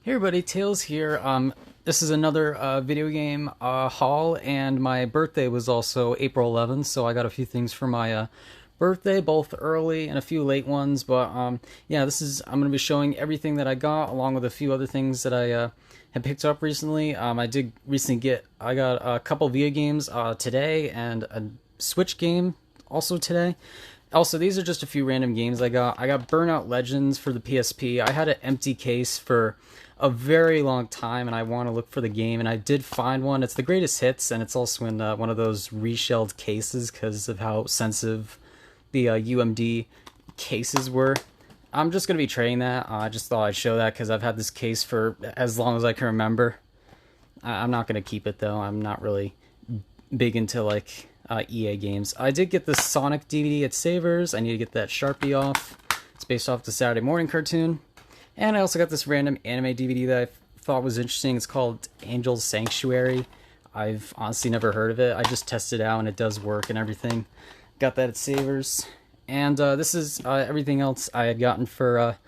Hey everybody, Tails here. This is another video game haul, and my birthday was also April 11th, so I got a few things for my birthday, both early and a few late ones. But yeah, I'm going to be showing everything that I got, along with a few other things that I had picked up recently. I got a couple video games today, and a Switch game also today. Also, these are just a few random games I got. I got Burnout Legends for the PSP. I had an empty case for a very long time, and I want to look for the game, and I did find one. It's the greatest hits, and it's also in one of those reshelled cases because of how sensitive the UMD cases were. I'm just going to be trading that. I just thought I'd show that because I've had this case for as long as I can remember. I'm not going to keep it, though. I'm not really big into, like, EA games. I did get the Sonic DVD at Savers. I need to get that Sharpie off. It's based off the Saturday morning cartoon. And I also got this random anime DVD that I thought was interesting. It's called Angel's Sanctuary. I've honestly never heard of it. I just tested it out and it does work and everything. Got that at Savers. And this is everything else I had gotten for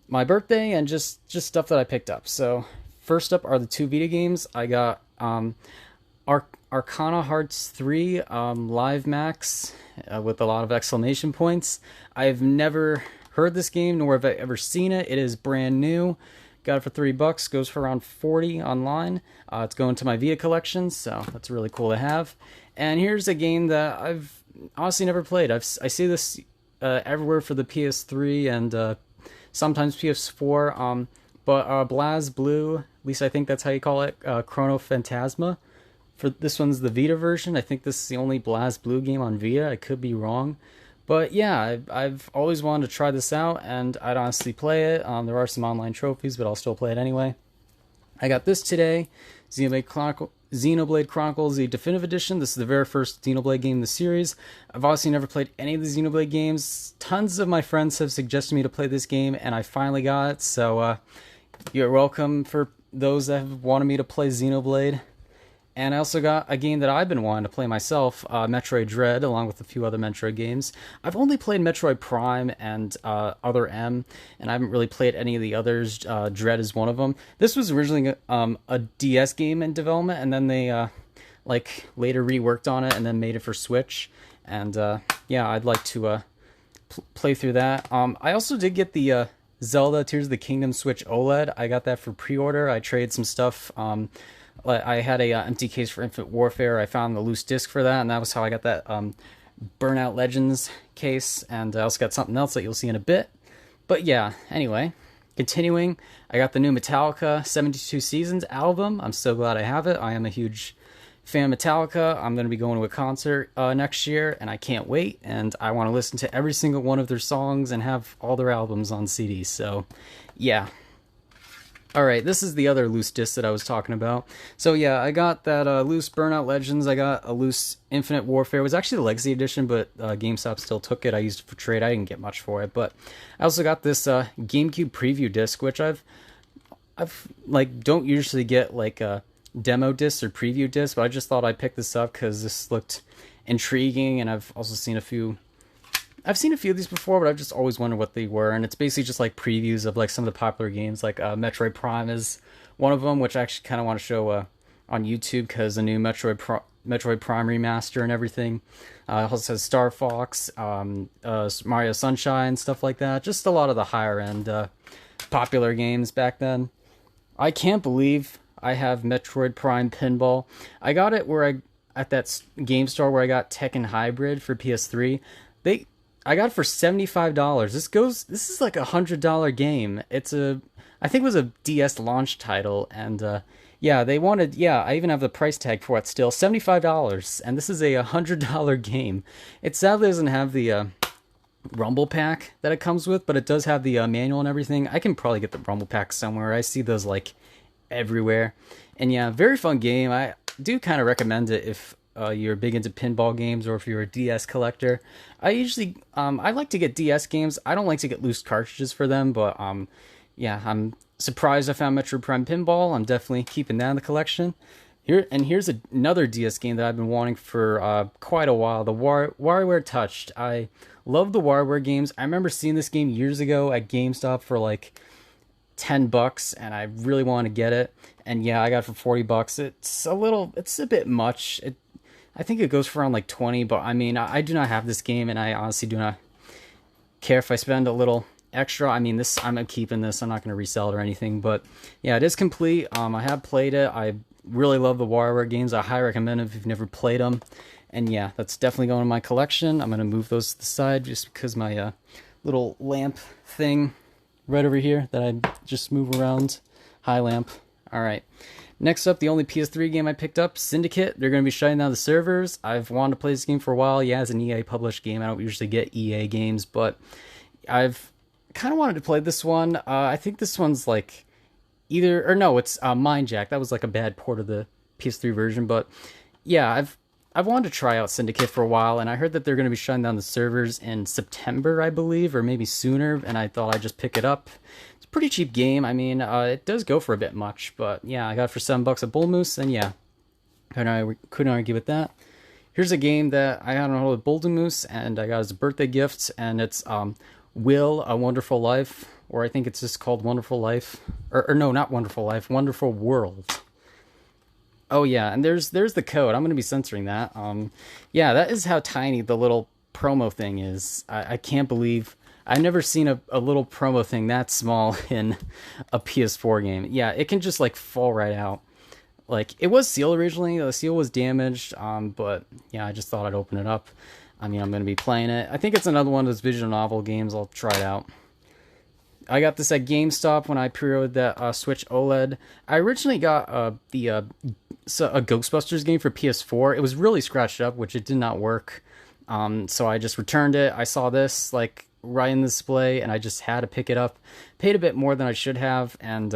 my birthday and just stuff that I picked up. So first up are the two Vita games. I got Arcana Hearts 3 Live Max with a lot of exclamation points. I've never heard this game, nor have I ever seen it. It is brand new. Got it for $3. Goes for around 40 online. It's going to my Vita collection, so that's really cool to have. And here's a game that I've honestly never played. I see this everywhere for the PS3 and sometimes PS4. But Blaz Blue, at least I think that's how you call it, Chrono Phantasma. For this one's the Vita version. I think this is the only Blaz Blue game on Vita. I could be wrong. But yeah, I've always wanted to try this out, and I'd honestly play it. There are some online trophies, but I'll still play it anyway. I got this today, Xenoblade Chronicles, the Definitive Edition. This is the very first Xenoblade game in the series. I've obviously never played any of the Xenoblade games. Tons of my friends have suggested me to play this game, and I finally got it. So you're welcome for those that have wanted me to play Xenoblade. And I also got a game that I've been wanting to play myself, Metroid Dread, along with a few other Metroid games. I've only played Metroid Prime and Other M, and I haven't really played any of the others. Dread is one of them. This was originally a DS game in development, and then they later reworked on it and then made it for Switch. And yeah, I'd like to play through that. I also did get the Zelda Tears of the Kingdom Switch OLED. I got that for pre-order. I traded some stuff. I had a empty case for Infinite Warfare. I found the loose disc for that, and that was how I got that Burnout Legends case. And I also got something else that you'll see in a bit. But yeah, anyway, continuing, I got the new Metallica 72 Seasons album. I'm so glad I have it. I am a huge fan of Metallica. I'm going to be going to a concert next year, and I can't wait. And I want to listen to every single one of their songs and have all their albums on CD. So yeah. Alright, this is the other loose disc that I was talking about. So yeah, I got that loose Burnout Legends. I got a loose Infinite Warfare. It was actually the Legacy Edition, but GameStop still took it. I used it for trade. I didn't get much for it. But I also got this GameCube preview disc, which I've don't usually get like demo discs or preview discs, but I just thought I'd pick this up because this looked intriguing, and I've also seen a few of these before, but I've just always wondered what they were, and it's basically just like previews of like some of the popular games, like Metroid Prime is one of them, which I actually kind of want to show on YouTube because the new Metroid Prime remaster and everything. It also has Star Fox, Mario Sunshine, stuff like that. Just a lot of the higher end popular games back then. I can't believe I have Metroid Prime Pinball. I got it at that game store where I got Tekken Hybrid for PS3. I got it for $75. This is like $100 game. I think it was a DS launch title, and yeah, I even have the price tag for it still, $75, and this is a $100 game. It sadly doesn't have the Rumble Pack that it comes with, but it does have the manual and everything. I can probably get the Rumble Pack somewhere. I see those like everywhere, and yeah, very fun game. I do kind of recommend it if you're big into pinball games, or if you're a DS collector. I usually, I like to get DS games. I don't like to get loose cartridges for them, but yeah, I'm surprised I found Metroid Prime Pinball. I'm definitely keeping that in the collection. Here's another DS game that I've been wanting for quite a while, the WarioWare Touched. I love the WarioWare games. I remember seeing this game years ago at GameStop for like $10 and I really want to get it. And yeah, I got it for $40. It's a bit much. I think it goes for around like 20, but I mean, I do not have this game, and I honestly do not care if I spend a little extra. I mean, I'm keeping this. I'm not going to resell it or anything, but yeah, it is complete. I have played it. I really love the WarioWare games. I highly recommend them if you've never played them. And yeah, that's definitely going in my collection. I'm going to move those to the side just because my little lamp thing right over here that I just move around. High lamp. All right. Next up, the only PS3 game I picked up, Syndicate. They're going to be shutting down the servers. I've wanted to play this game for a while. Yeah, it's an EA published game. I don't usually get EA games, but I've kind of wanted to play this one. I think this one's like it's Mind Jack. That was like a bad port of the PS3 version, but yeah, I've wanted to try out Syndicate for a while, and I heard that they're going to be shutting down the servers in September, I believe, or maybe sooner, and I thought I'd just pick it up. It's a pretty cheap game. I mean, it does go for a bit much, but yeah, I got it for $7 at Bull Moose, and yeah, couldn't argue with that. Here's a game that I got on hold with Bull Moose, and I got as a birthday gift, and it's Will, A Wonderful Life, or I think it's just called Wonderful Life, or no, not Wonderful Life, Wonderful World. Oh yeah, and there's the code. I'm going to be censoring that. Yeah, that is how tiny the little promo thing is. I can't believe I've never seen a little promo thing that small in a PS4 game. Yeah, it can just like fall right out. Like, it was sealed originally. The seal was damaged, but yeah, I just thought I'd open it up. I mean, I'm going to be playing it. I think it's another one of those visual novel games. I'll try it out. I got this at GameStop when I pre-ordered that Switch OLED. I originally got a Ghostbusters game for PS4. It was really scratched up, which it did not work. So I just returned it. I saw this like right in the display, and I just had to pick it up. Paid a bit more than I should have, and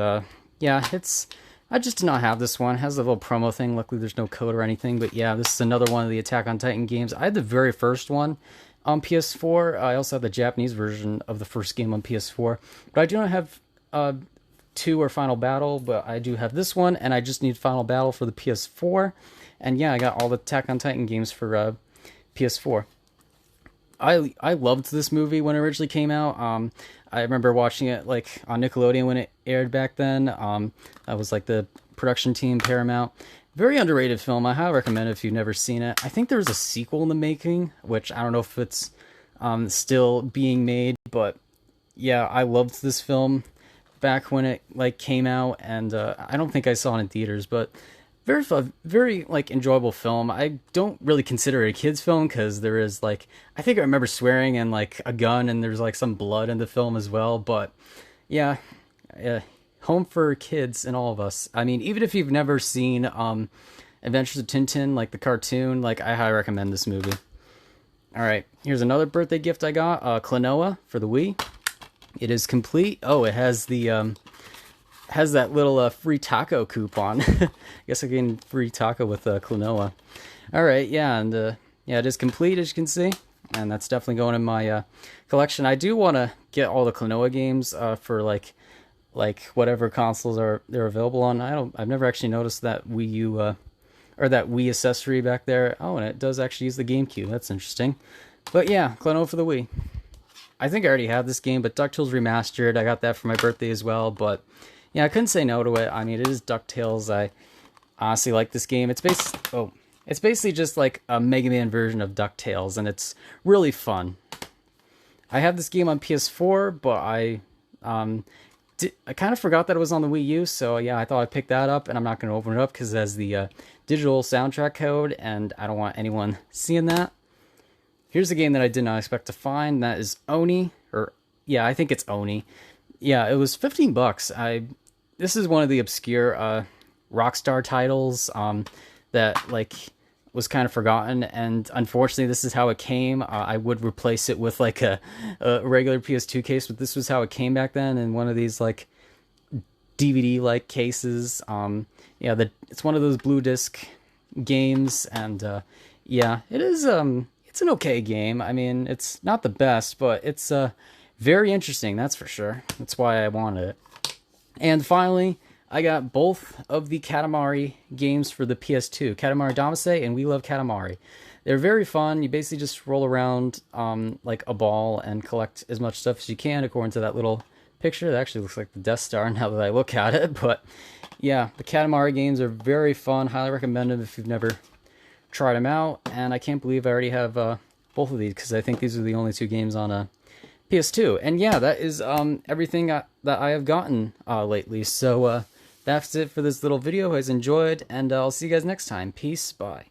yeah, I just did not have this one. It has a little promo thing. Luckily, there's no code or anything. But yeah, this is another one of the Attack on Titan games. I had the very first one on PS4. I also have the Japanese version of the first game on PS4. But I do not have 2 or Final Battle, but I do have this one, and I just need Final Battle for the PS4. And yeah, I got all the Attack on Titan games for PS4. I loved this movie when it originally came out. I remember watching it like on Nickelodeon when it aired back then. I was like the production team, Paramount. Very underrated film. I highly recommend it if you've never seen it. I think there's a sequel in the making, which I don't know if it's still being made, but yeah, I loved this film back when it like came out, and I don't think I saw it in theaters, but very fun, very like enjoyable film. I don't really consider it a kids film because there is like, I think I remember swearing and like a gun, and there's like some blood in the film as well. But yeah, home for kids and all of us. I mean, even if you've never seen Adventures of Tintin, like the cartoon, like I highly recommend this movie. All right, here's another birthday gift I got, Clanoa for the Wii. It is complete. Oh, it has the has that little free taco coupon. I guess I can free taco with Clanoa. All right, yeah, and yeah, it is complete, as you can see, and that's definitely going in my collection. I do want to get all the Clanoa games for like whatever consoles they're available on. I've never actually noticed that Wii U or that Wii accessory back there. Oh, and it does actually use the GameCube. That's interesting. But yeah, Clanoa for the Wii. I think I already have this game, but DuckTales Remastered, I got that for my birthday as well, but yeah, I couldn't say no to it. I mean, it is DuckTales. I honestly like this game. It's basically just like a Mega Man version of DuckTales, and it's really fun. I have this game on PS4, but I kind of forgot that it was on the Wii U, so yeah, I thought I'd pick that up, and I'm not going to open it up because it has the digital soundtrack code, and I don't want anyone seeing that. Here's a game that I did not expect to find. That is Oni, or yeah, I think it's Oni. Yeah, it was $15. This is one of the obscure Rockstar titles that like was kind of forgotten, and unfortunately this is how it came. I would replace it with like a regular PS2 case, but this was how it came back then in one of these like DVD like cases. Yeah, it's one of those blue disc games, and yeah, it is it's an okay game. I mean, it's not the best, but it's very interesting, that's for sure. That's why I wanted it. And finally, I got both of the Katamari games for the PS2, Katamari Damacy and We Love Katamari. They're very fun. You basically just roll around like a ball and collect as much stuff as you can according to that little picture. That actually looks like the Death Star now that I look at it. But yeah, the Katamari games are very fun. Highly recommend them if you've never tried them out. And I can't believe I already have both of these, because I think these are the only 2 games on PS2. And yeah, that is everything that I have gotten lately. So that's it for this little video. I hope you guys enjoyed, and I'll see you guys next time. Peace, bye.